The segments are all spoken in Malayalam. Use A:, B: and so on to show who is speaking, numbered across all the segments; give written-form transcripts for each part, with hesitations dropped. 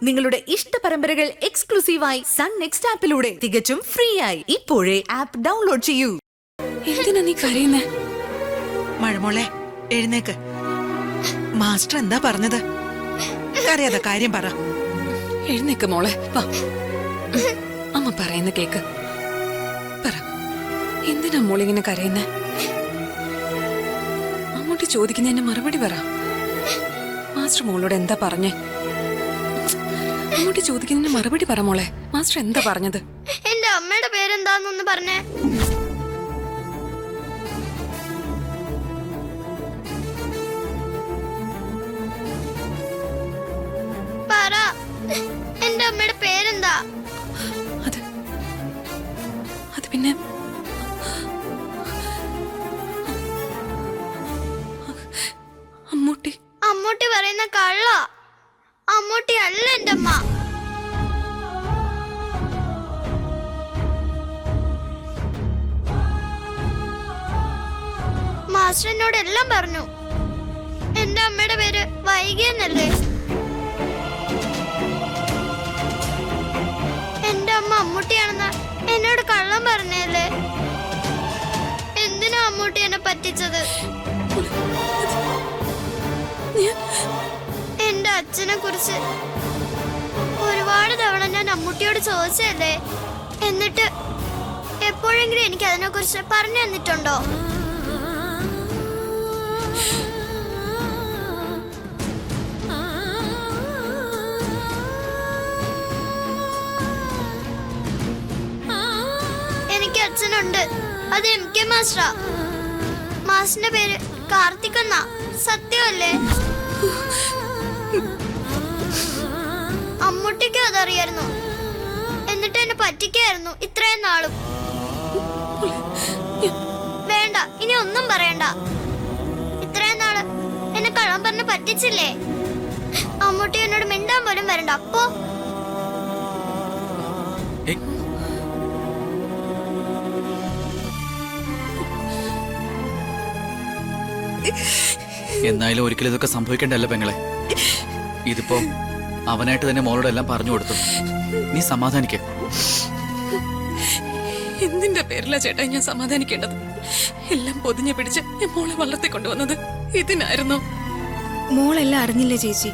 A: നിങ്ങളുടെ ഇഷ്ട പരമ്പരകൾ എക്സ്ക്ലൂസീവായി സൺ നെക്സ്റ്റ് ആപ്പിലൂടെ തികച്ചും ഫ്രീ ആയി ഇപ്പോഴേ ആപ്പ് ഡൗൺലോഡ് ചെയ്യൂ.
B: എന്തിനാ നീ കരയുന്നേ?
C: മഴമോളെ എഴുന്നേക്ക്. മാസ്റ്റർ എന്താ പറഞ്ഞത്? കരയാതെ കാര്യം പറ.
B: എഴുന്നേക്ക് മോളെ, വാ. അമ്മ പറയുന്ന കേക്ക്. പറ, എന്തിനാ മോളിങ്ങനെ കരയുന്നേ? അമ്മൂട്ടി ചോദിക്കുന്നതിന് മറുപടി പറ. മാസ്റ്റർ മോളോട് എന്താ പറഞ്ഞേ? അമ്മൂട്ടി ചോദിക്കുന്നതിന് മറുപടി പറ മോളെ. മാസ്റ്റർ എന്താ പറഞ്ഞത്?
D: എന്റെ അമ്മയുടെ പേരെന്താന്നൊന്ന് പറഞ്ഞേ. പറ, എന്റെ അമ്മയുടെ പേരെന്താ?
B: അത് പിന്നെ അമ്മൂട്ടി.
D: അമ്മൂട്ടി പറയുന്ന കള്ള. അമ്മൂട്ടി അല്ല എന്റെ അമ്മ. മാസ്റ്റർ എന്നോട് എല്ലാം പറഞ്ഞു. എന്റെ അമ്മയുടെ പേര് വൈകി എന്നല്ലേ? എന്റെ അമ്മ അമ്മൂട്ടിയാണെന്ന് എന്നോട് കള്ളം പറഞ്ഞല്ലേ? എന്തിനാ അമ്മൂട്ടി എന്നെ പറ്റിച്ചത്? എന്റെ അച്ഛനെ കുറിച്ച് ഒരുപാട് തവണ ഞാൻ അമ്മൂട്ടിയോട് ചോദിച്ചല്ലേ? എന്നിട്ട് എപ്പോഴെങ്കിലും എനിക്ക് അതിനെ കുറിച്ച് പറഞ്ഞു തന്നിട്ടുണ്ടോ? എനിക്ക് അച്ഛനുണ്ട്. അത് MK മാസ്റ്ററാ. മാസ്റ്ററിന്റെ പേര് കാർത്തിക് എന്നാ. സത്യമല്ലേ? അമ്മൂട്ടിക്ക് അതറിയായിരുന്നു. എന്നിട്ട് എന്നെ പറ്റിക്കായിരുന്നു ഇത്രയും നാളും. വേണ്ട, ഇനി ഒന്നും പറയണ്ട. ഇത്രയും നാള് എന്നെ കള്ളം പറഞ്ഞ് പറ്റിച്ചില്ലേ? അമ്മൂട്ടി എന്നോട് മിണ്ടാൻ പോലും വരണ്ട. അപ്പോ
E: എന്നായാലും ഒരിക്കലും ഇതൊക്കെ സംഭവിക്കേണ്ടല്ല പെങ്ങളെ. ഇതിപ്പോ അവനായിട്ട് തന്നെ മോളോട് എല്ലാം പറഞ്ഞു കൊടുത്തു. നീ സമാധാനിക്ക.
B: എന്തിന്റെ പേരിലാ ചേട്ടാ ഞാൻ സമാധാനിക്കേണ്ടത്? എല്ലാം പൊതിഞ്ഞു പിടിച്ച് ഞാൻ മോളെ വളർത്തിക്കൊണ്ടുവന്നത് ഇതിനായിരുന്നു.
F: മോളെല്ലാം അറിഞ്ഞില്ലേ ചേച്ചി?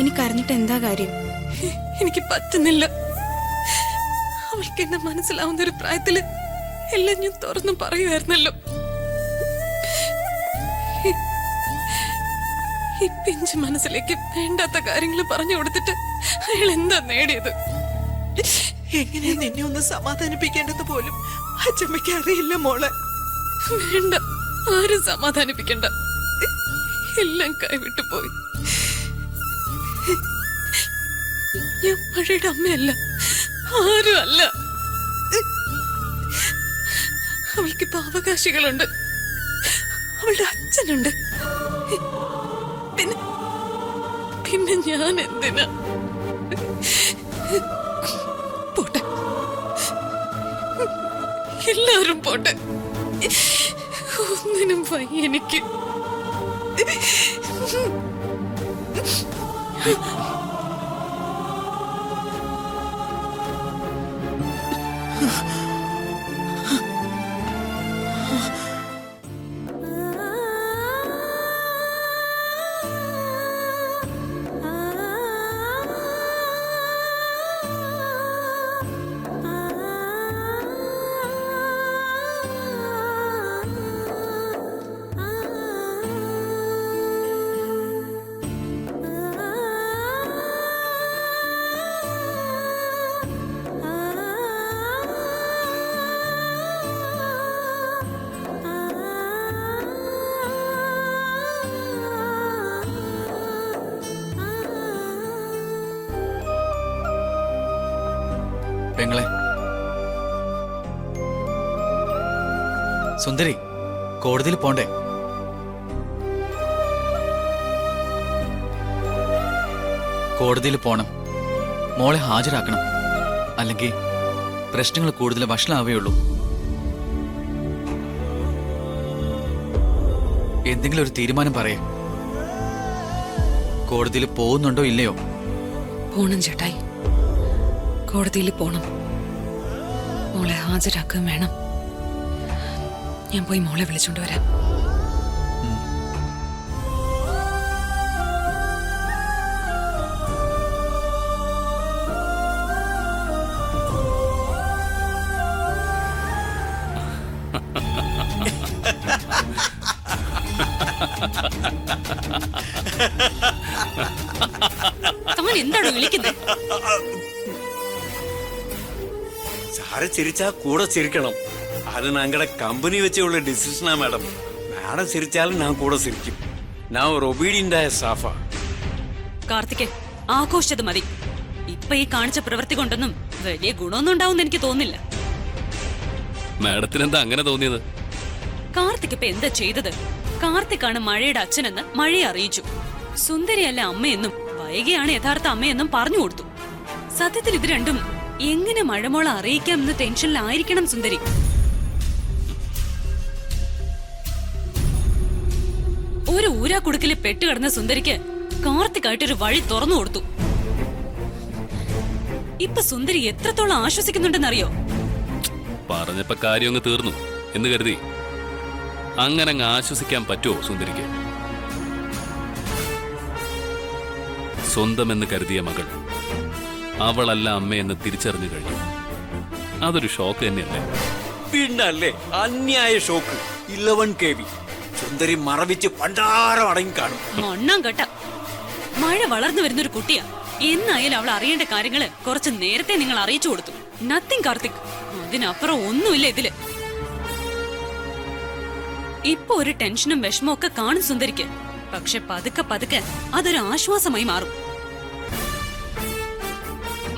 F: എനിക്ക് അറിഞ്ഞിട്ട് എന്താ കാര്യം?
B: എനിക്ക് പറ്റുന്നില്ല. അവൾക്ക് എന്നെ മനസ്സിലാവുന്ന ഒരു പ്രായത്തില് എല്ലാം ഞാൻ തുറന്നു പറയുമായിരുന്നല്ലോ. ഈ പിഞ്ച് മനസ്സിലേക്ക് വേണ്ടാത്ത കാര്യങ്ങൾ പറഞ്ഞു കൊടുത്തിട്ട് അയാൾ എന്താ നേടിയത്?
C: എങ്ങനെയാ നിന്നെ ഒന്ന് സമാധാനിപ്പിക്കേണ്ടത് പോലും അച്ഛമ്മയ്ക്ക് അറിയില്ല മോളെ.
B: വേണ്ട, ആരും സമാധാനിപ്പിക്കണ്ട. എല്ലാം കൈവിട്ടു പോയി. ഞാൻ മഴയുടെ അമ്മയല്ല, ആരും അല്ല. അവൾക്കിപ്പോ അവകാശികളുണ്ട്. അവളുടെ അച്ഛനുണ്ട്. പിന്നെ ഞാൻ എന്തിനാ? പോട്ടെ, എല്ലാരും പോട്ടെ. ഒന്നിനും വയ്യ എനിക്ക്.
E: പെങ്ങളെ സുന്ദരി, കോടതിയിൽ പോണ്ടേ? കോടതിയിൽ പോണം. മോളെ ഹാജരാക്കണം. അല്ലെങ്കിൽ പ്രശ്നങ്ങൾ കൂടുതൽ വഷളാവുകയുള്ളൂ. എന്തെങ്കിലും ഒരു തീരുമാനം പറയേ. കോടതിയിൽ പോകുന്നുണ്ടോ ഇല്ലയോ
B: പോണം ചേട്ടായി, കോടതിയിൽ പോണം. മോളെ ഹാജരാക്കുകയും വേണം. ഞാൻ പോയി മോളെ വിളിച്ചോണ്ട് വരാം. താൻ എന്താണോ വിളിക്കുന്നത്?
G: സാറ് ചിരിച്ചാ കൂടെ ചിരിക്കണം. അത് ഞങ്ങളുടെ കമ്പനി വെച്ചുള്ള ഡിസിഷനാ മാഡം. മാഡം ചിരിച്ചാലും ഞാൻ കൂടെ ചിരിക്കും. ഞാൻ ഒരു ഒബീഡിയന്റ് ആയ സ്റ്റാഫാ.
B: കാർത്തിക്, ആഘോഷിച്ചത് മതി. ഇപ്പൊ ഈ കാണിച്ച പ്രവൃത്തി കൊണ്ടൊന്നും വലിയ ഗുണമൊന്നും ഉണ്ടാവും എനിക്ക് തോന്നില്ല.
H: മാഡത്തിന് എന്താ അങ്ങനെ തോന്നിയത്?
B: കാർത്തിക് ഇപ്പൊ എന്താ ചെയ്തത്? കാർത്തിക്കാണ് മഴയുടെ അച്ഛനെന്ന് മഴയെ അറിയിച്ചു. സുന്ദരിയല്ല അമ്മയെന്നും വൈകിയാണ് യഥാർത്ഥ അമ്മയെന്നും പറഞ്ഞു കൊടുത്തു. സത്യത്തിൽ ഇത് രണ്ടും എങ്ങനെ മഴമോളെ അറിയിക്കാമെന്ന് ടെൻഷനിലായിരിക്കണം സുന്ദരി. ഒരു ഊരാക്കുടുക്കില് പെട്ടുകിടന്ന സുന്ദരിക്ക് കാർത്തിക്കായിട്ടൊരു വഴി തുറന്നു കൊടുത്തു. ഇപ്പൊ സുന്ദരി എത്രത്തോളം ആശ്വസിക്കുന്നുണ്ടെന്നറിയോ?
H: പറഞ്ഞപ്പോ കാര്യം അങ്ങ് തീർന്നു എന്ന് കരുതി അങ്ങനെ അങ്ങ് ആശ്വസിക്കാൻ പറ്റുമോ സുന്ദരിക്ക്? സ്വന്തമെന്ന് കരുതിയ മകൾ അവളല്ല അമ്മയെന്ന് തിരിച്ചറിഞ്ഞു കഴിഞ്ഞു. അതൊരു ഷോക്ക് തന്നെയല്ലേ?
G: പിന്നല്ലേ അന്യായ ഷോക്ക്. 11 kV സുന്ദരി മറവിച്ച് പണ്ടാരം അടങ്ങി കാണും.
B: മണ്ണാം കേട്ട. മഴ വളർന്നു വരുന്നൊരു കുട്ടിയാ. എന്നായാലും അവൾ അറിയേണ്ട കാര്യങ്ങള് കുറച്ച് നേരത്തെ നിങ്ങൾ അറിയിച്ചു കൊടുത്തു. നത്തിങ് കാർത്തിക്. അതിനപ്പുറം ഒന്നുമില്ല ഇതില്. ഇപ്പൊ ഒരു ടെൻഷനും വിഷമവും ഒക്കെ കാണും സുന്ദരിക്ക്. പക്ഷെ പതുക്കെ പതുക്കെ അതൊരു ആശ്വാസമായി മാറും.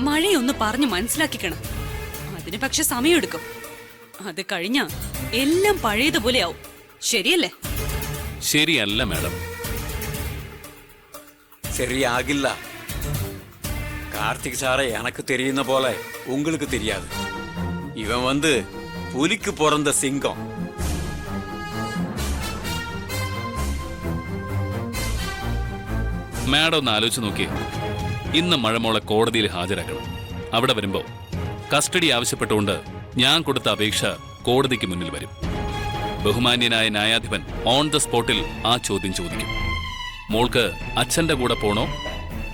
B: മഴയൊന്ന് പറഞ്ഞു മനസ്സിലാക്കിക്കണം. അതിന് പക്ഷെ സമയമെടുക്കും. അത് കഴിഞ്ഞ എല്ലാം പഴയതുപോലെ ആവും. ശരിയല്ലേ?
H: ശരിയല്ല മാഡം.
G: ശരിയാകില്ല. கார்த்திக் சாரை எனக்கு தெரியுന്ന போல உங்களுக்கு தெரியாது. இவன் வந்து புலிக்கு பிறந்த சிங்கம்.
H: മാഡം ഒന്ന് ആലോചിച്ച് നോക്കിയേ. ഇന്ന് മഴമോളെ കോടതിയിൽ ഹാജരാക്കണം. അവിടെ വരുമ്പോ കസ്റ്റഡി ആവശ്യപ്പെട്ടുകൊണ്ട് ഞാൻ കൊടുത്ത അപേക്ഷ കോടതിക്ക് മുന്നിൽ വരും. ബഹുമാന്യനായ ന്യായാധിപൻ ഓൺ ദ സ്പോട്ടിൽ ആ ചോദ്യം ചോദിക്കും. മോൾക്ക് അച്ഛന്റെ കൂടെ പോണോ,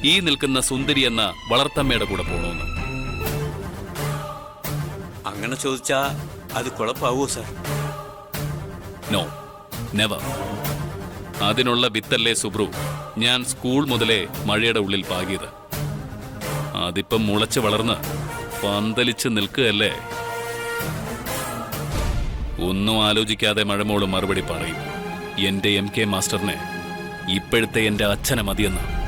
H: ഈ നിൽക്കുന്ന സുന്ദരി എന്ന വളർത്തമ്മയുടെ കൂടെ പോണോന്ന്?
G: അങ്ങനെ ചോദിച്ചാ അത് കുഴപ്പമാവോ സാർ?
H: No, never. അതിനുള്ള വിത്തല്ലേ സുബ്രു ഞാൻ സ്കൂൾ മുതലേ മഴയുടെ ഉള്ളിൽ പാകിയത്. അതിപ്പം മുളച്ച് വളർന്ന് പന്തലിച്ച് നിൽക്കുകയല്ലേ. ഒന്നും ആലോചിക്കാതെ മഴമോള് മറുപടി പറയും. എന്റെ MK മാസ്റ്ററിനെ ഇപ്പോഴത്തെ എന്റെ അച്ഛനെ മതിയെന്ന്.